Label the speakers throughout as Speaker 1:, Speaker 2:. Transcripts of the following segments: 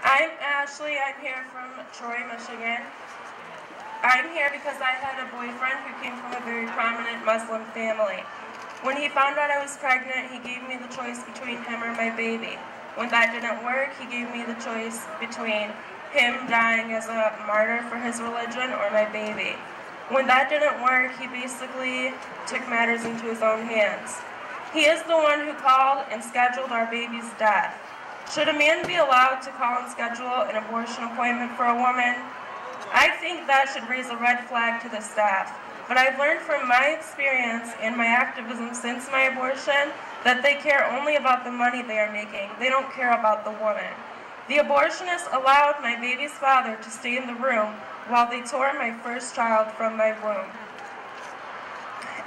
Speaker 1: I'm Ashley. I'm here from Troy, Michigan. I'm here because I had a boyfriend who came from a very prominent Muslim family. When he found out I was pregnant, he gave me the choice between him or my baby. When that didn't work, he gave me the choice between him dying as a martyr for his religion or my baby. When that didn't work, he basically took matters into his own hands. He is the one who called and scheduled our baby's death. Should a man be allowed to call and schedule an abortion appointment for a woman? I think that should raise a red flag to the staff. But I've learned from my experience and my activism since my abortion that they care only about the money they are making. They don't care about the woman. The abortionist allowed my baby's father to stay in the room while they tore my first child from my womb.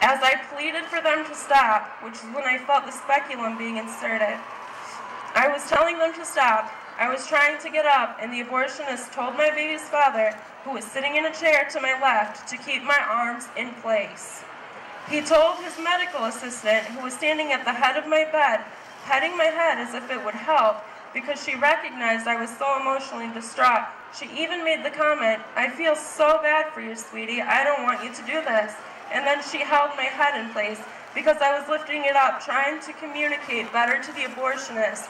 Speaker 1: As I pleaded for them to stop, which is when I felt the speculum being inserted, I was telling them to stop. I was trying to get up, and the abortionist told my baby's father, who was sitting in a chair to my left, to keep my arms in place. He told his medical assistant, who was standing at the head of my bed, petting my head as if it would help, because she recognized I was so emotionally distraught. She even made the comment, "I feel so bad for you, sweetie. I don't want you to do this." And then she held my head in place because I was lifting it up, trying to communicate better to the abortionist,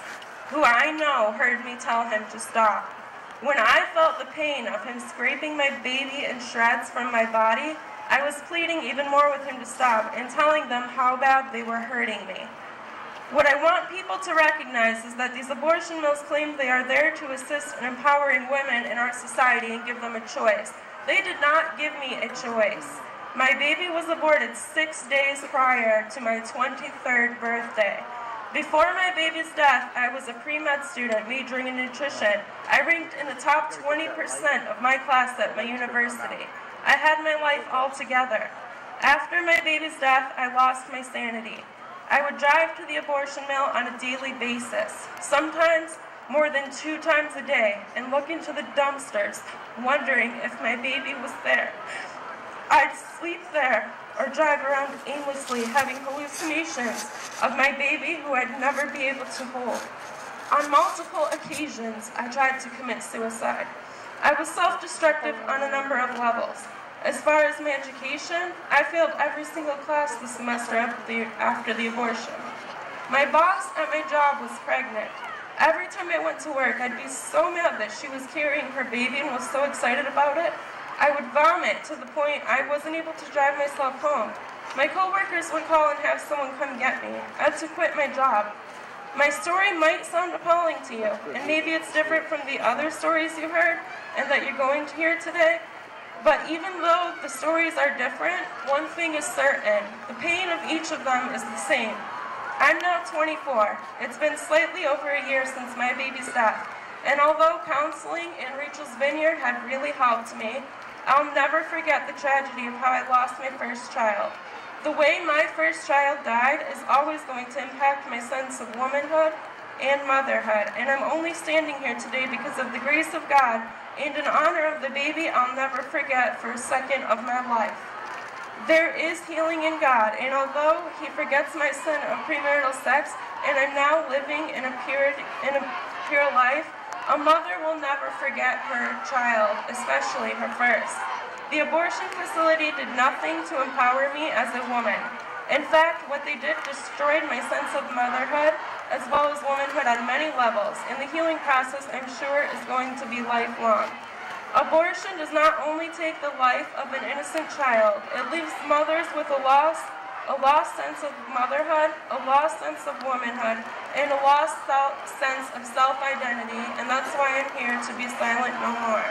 Speaker 1: who I know heard me tell him to stop. When I felt the pain of him scraping my baby in shreds from my body, I was pleading even more with him to stop and telling them how bad they were hurting me. What I want people to recognize is that these abortion mills claim they are there to assist in empowering women in our society and give them a choice. They did not give me a choice. My baby was aborted 6 days prior to my 23rd birthday. Before my baby's death, I was a pre-med student majoring in nutrition. I ranked in the top 20% of my class at my university. I had my life all together. After my baby's death, I lost my sanity. I would drive to the abortion mill on a daily basis, sometimes more than 2 times a day, and look into the dumpsters, wondering if my baby was there. I'd sleep there or drive around aimlessly, having hallucinations of my baby who I'd never be able to hold. On multiple occasions, I tried to commit suicide. I was self-destructive on a number of levels. As far as my education, I failed every single class this semester after the abortion. My boss at my job was pregnant. Every time I went to work, I'd be so mad that she was carrying her baby and was so excited about it. I would vomit to the point I wasn't able to drive myself home. My coworkers would call and have someone come get me. I had to quit my job. My story might sound appalling to you, and maybe it's different from the other stories you heard and that you're going to hear today. But even though the stories are different, one thing is certain. The pain of each of them is the same. I'm now 24. It's been slightly over a year since my baby's death. And although counseling and Rachel's Vineyard have really helped me, I'll never forget the tragedy of how I lost my first child. The way my first child died is always going to impact my sense of womanhood and motherhood, and I'm only standing here today because of the grace of God and in honor of the baby I'll never forget for a second of my life. There is healing in God, and although He forgets my sin of premarital sex, and I'm now living in a pure life, a mother will never forget her child, especially her first. The abortion facility did nothing to empower me as a woman. In fact, what they did destroyed my sense of motherhood as well as womanhood on many levels, and the healing process, I'm sure, is going to be lifelong. Abortion does not only take the life of an innocent child, it leaves mothers with a lost sense of motherhood, a lost sense of womanhood, and a lost sense of self-identity, and that's why I'm here to be silent no more.